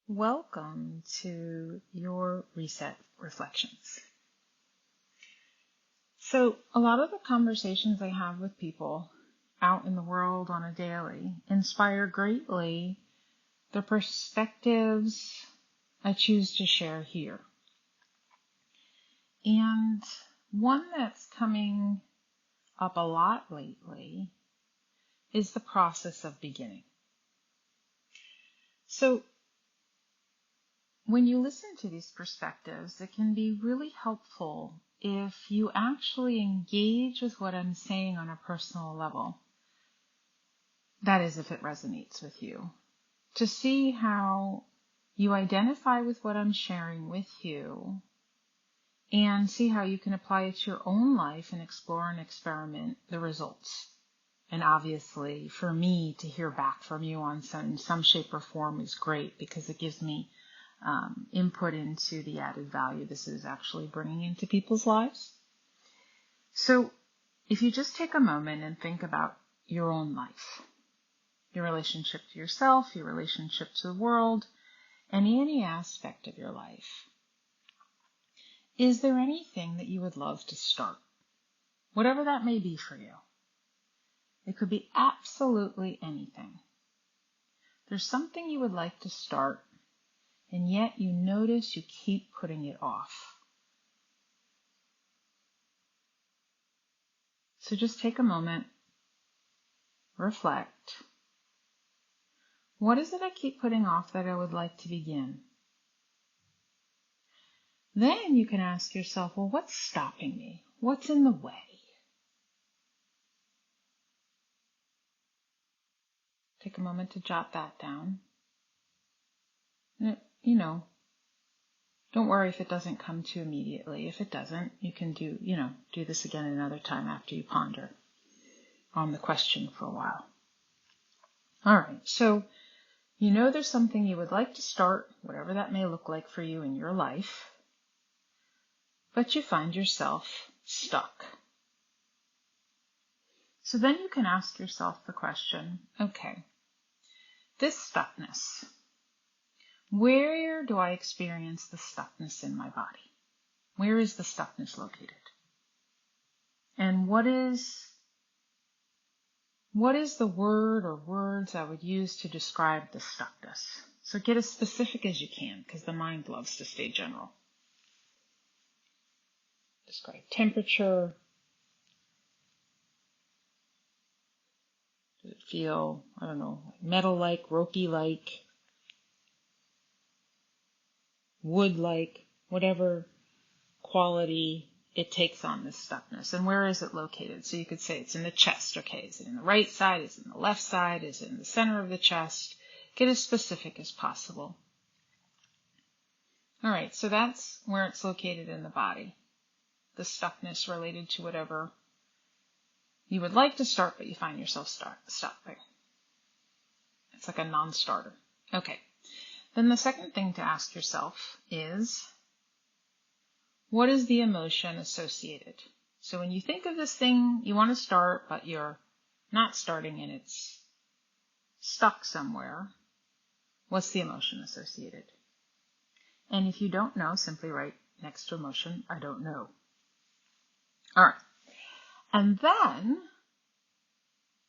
Welcome to your reset reflections. So a lot of the conversations I have with people out in the world on a daily inspire greatly the perspectives I choose to share here. And one that's coming up a lot lately is the process of beginning. So when you listen to these perspectives, it can be really helpful if you actually engage with what I'm saying on a personal level. That is, if it resonates with you. To see how you identify with what I'm sharing with you and see how you can apply it to your own life and explore and experiment the results. And obviously, for me to hear back from you in some shape or form is great because it gives me input into the added value this is actually bringing into people's lives. So if you just take a moment and think about your own life, your relationship to yourself, your relationship to the world, and any aspect of your life, is there anything that you would love to start? Whatever that may be for you. It could be absolutely anything. There's something you would like to start, and yet you notice you keep putting it off. So just take a moment, reflect. What is it I keep putting off that I would like to begin? Then you can ask yourself, well, what's stopping me? What's in the way? Take a moment to jot that down. Don't worry if it doesn't come to you immediately. If it doesn't, you can do this again another time after you ponder on the question for a while. All right, so there's something you would like to start, whatever that may look like for you in your life, but you find yourself stuck. So then you can ask yourself the question, okay, this stuckness, where do I experience the stuckness in my body? Where is the stuckness located? And what is the word or words I would use to describe the stuckness? So get as specific as you can, because the mind loves to stay general. Describe temperature. Does it feel, metal-like, ropey-like, wood-like, whatever quality it takes on this stuckness? And where is it located? So you could say it's in the chest. Okay, is it in the right side? Is it in the left side? Is it in the center of the chest? Get as specific as possible. All right, so that's where it's located in the body. The stuckness related to whatever you would like to start, but you find yourself stopping. It's like a non-starter. Okay. Then the second thing to ask yourself is, what is the emotion associated? So when you think of this thing you want to start, but you're not starting and it's stuck somewhere, what's the emotion associated? And if you don't know, simply write next to emotion, I don't know. All right. And then,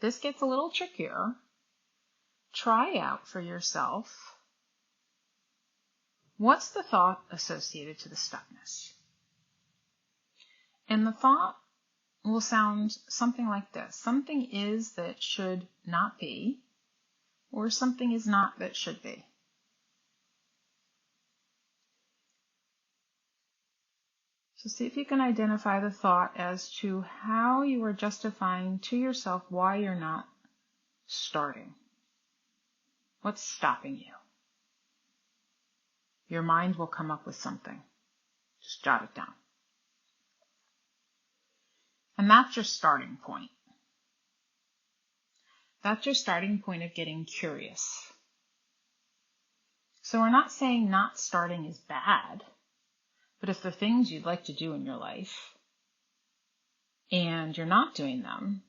this gets a little trickier. Try out for yourself, what's the thought associated to the stuckness? And the thought will sound something like this. Something is that should not be, or something is not that should be. So see if you can identify the thought as to how you are justifying to yourself why you're not starting. What's stopping you? Your mind will come up with something. Just jot it down. And that's your starting point. That's your starting point of getting curious. So we're not saying not starting is bad, but if there are things you'd like to do in your life and you're not doing them,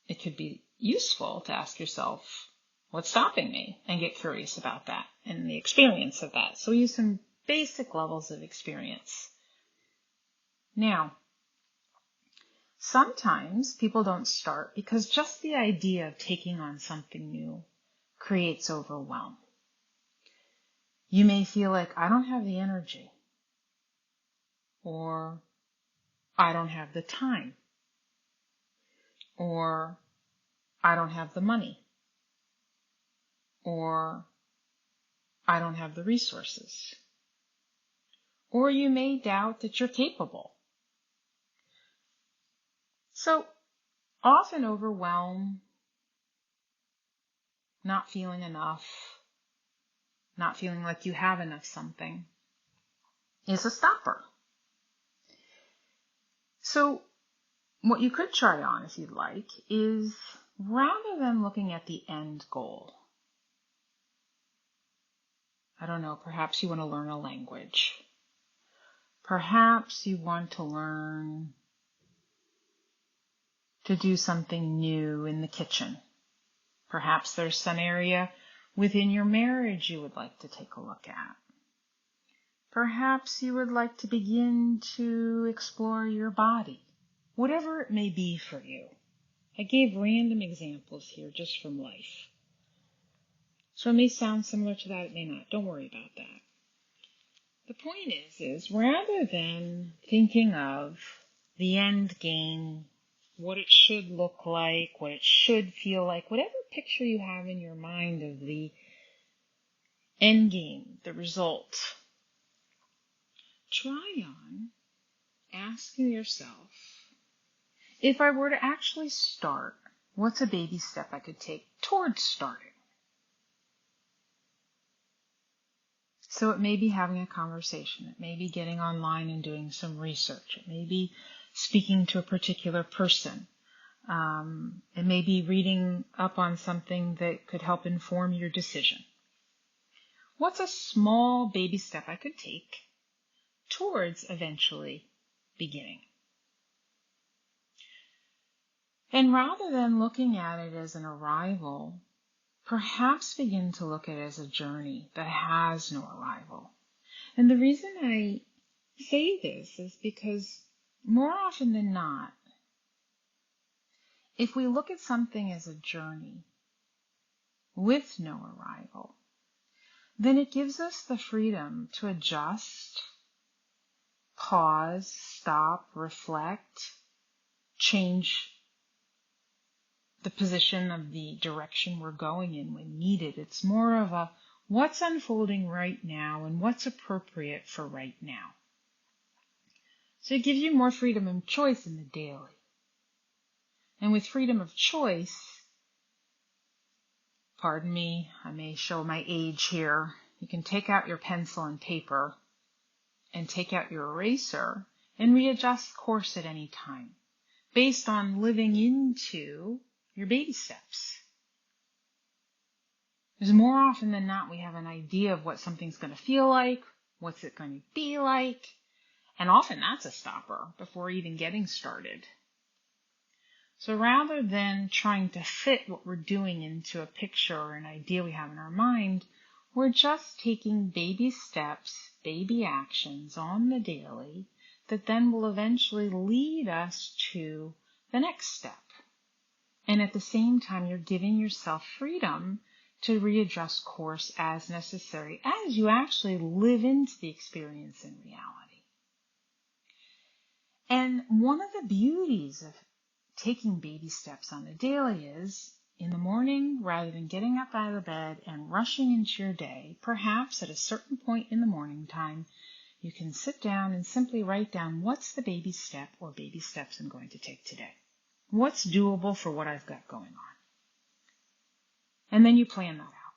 it could be useful to ask yourself, What's stopping me? And get curious about that and the experience of that. So we use some basic levels of experience. Now, sometimes people don't start because just the idea of taking on something new creates overwhelm. You may feel like, I don't have the energy, or I don't have the time, or I don't have the money, or I don't have the resources. Or you may doubt that you're capable. So often overwhelm, not feeling enough, not feeling like you have enough something is a stopper. So what you could try on, if you'd like, is rather than looking at the end goal, I don't know, perhaps you want to learn a language. Perhaps you want to learn to do something new in the kitchen. Perhaps there's some area within your marriage you would like to take a look at. Perhaps you would like to begin to explore your body, whatever it may be for you. I gave random examples here just from life. So it may sound similar to that, it may not. Don't worry about that. The point is rather than thinking of the end game, what it should look like, what it should feel like, whatever picture you have in your mind of the end game, the result, try on asking yourself, if I were to actually start, what's a baby step I could take towards starting? So it may be having a conversation. It may be getting online and doing some research. It may be speaking to a particular person. It may be reading up on something that could help inform your decision. What's a small baby step I could take towards eventually beginning? And rather than looking at it as an arrival, perhaps begin to look at it as a journey that has no arrival. And the reason I say this is because more often than not, if we look at something as a journey with no arrival, then it gives us the freedom to adjust, pause, stop, reflect, change the position of the direction we're going in when needed. It's more of a what's unfolding right now and what's appropriate for right now. So it gives you more freedom of choice in the daily. And with freedom of choice, pardon me, I may show my age here, you can take out your pencil and paper and take out your eraser and readjust course at any time based on living into your baby steps. Because more often than not, we have an idea of what something's going to feel like, what's it going to be like, and often that's a stopper before even getting started. So rather than trying to fit what we're doing into a picture or an idea we have in our mind, we're just taking baby steps, baby actions on the daily that then will eventually lead us to the next step. And at the same time, you're giving yourself freedom to readjust course as necessary as you actually live into the experience in reality. And one of the beauties of taking baby steps on the daily is, in the morning, rather than getting up out of the bed and rushing into your day, perhaps at a certain point in the morning time, you can sit down and simply write down what's the baby step or baby steps I'm going to take today. What's doable for what I've got going on? And then you plan that out.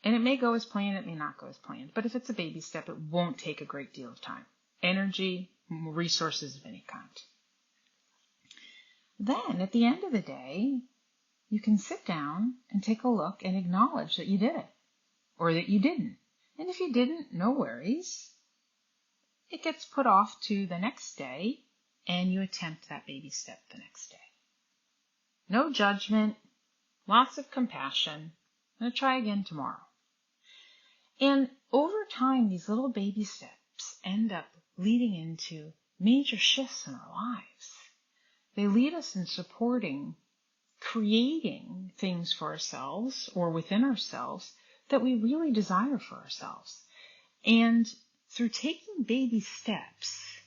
And it may go as planned, it may not go as planned. But if it's a baby step, it won't take a great deal of time, energy, resources of any kind. Then, at the end of the day, you can sit down and take a look and acknowledge that you did it, or that you didn't. And if you didn't, no worries. It gets put off to the next day, and you attempt that baby step the next day. No judgment, lots of compassion, I'm going to try again tomorrow. And over time, these little baby steps end up leading into major shifts in our lives. They lead us in supporting, creating things for ourselves or within ourselves that we really desire for ourselves. And through taking baby steps,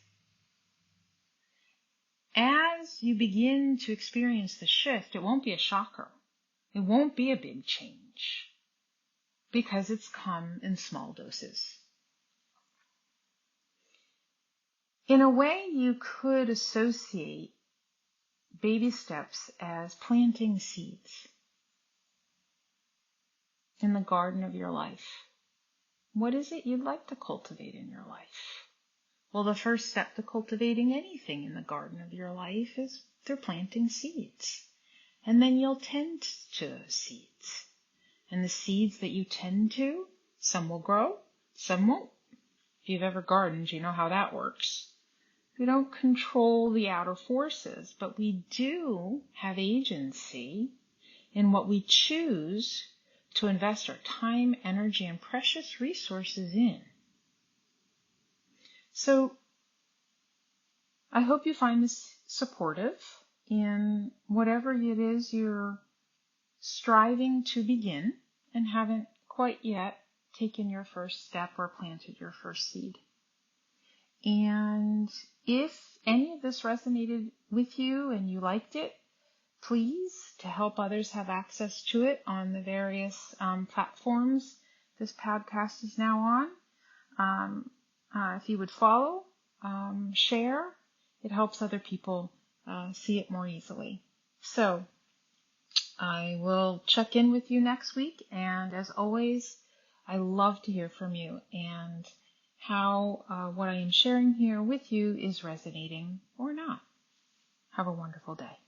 as you begin to experience the shift, it won't be a shocker. It won't be a big change because it's come in small doses. In a way, you could associate baby steps as planting seeds in the garden of your life. What is it you'd like to cultivate in your life? Well, the first step to cultivating anything in the garden of your life is through planting seeds. And then you'll tend to those seeds. And the seeds that you tend to, some will grow, some won't. If you've ever gardened, you know how that works. We don't control the outer forces, but we do have agency in what we choose to invest our time, energy, and precious resources in. So I hope you find this supportive in whatever it is you're striving to begin and haven't quite yet taken your first step or planted your first seed. And if any of this resonated with you and you liked it, please, to help others have access to it on the various platforms this podcast is now on, if you would follow, share, it helps other people see it more easily. So I will check in with you next week, and as always, I love to hear from you and how what I am sharing here with you is resonating or not. Have a wonderful day.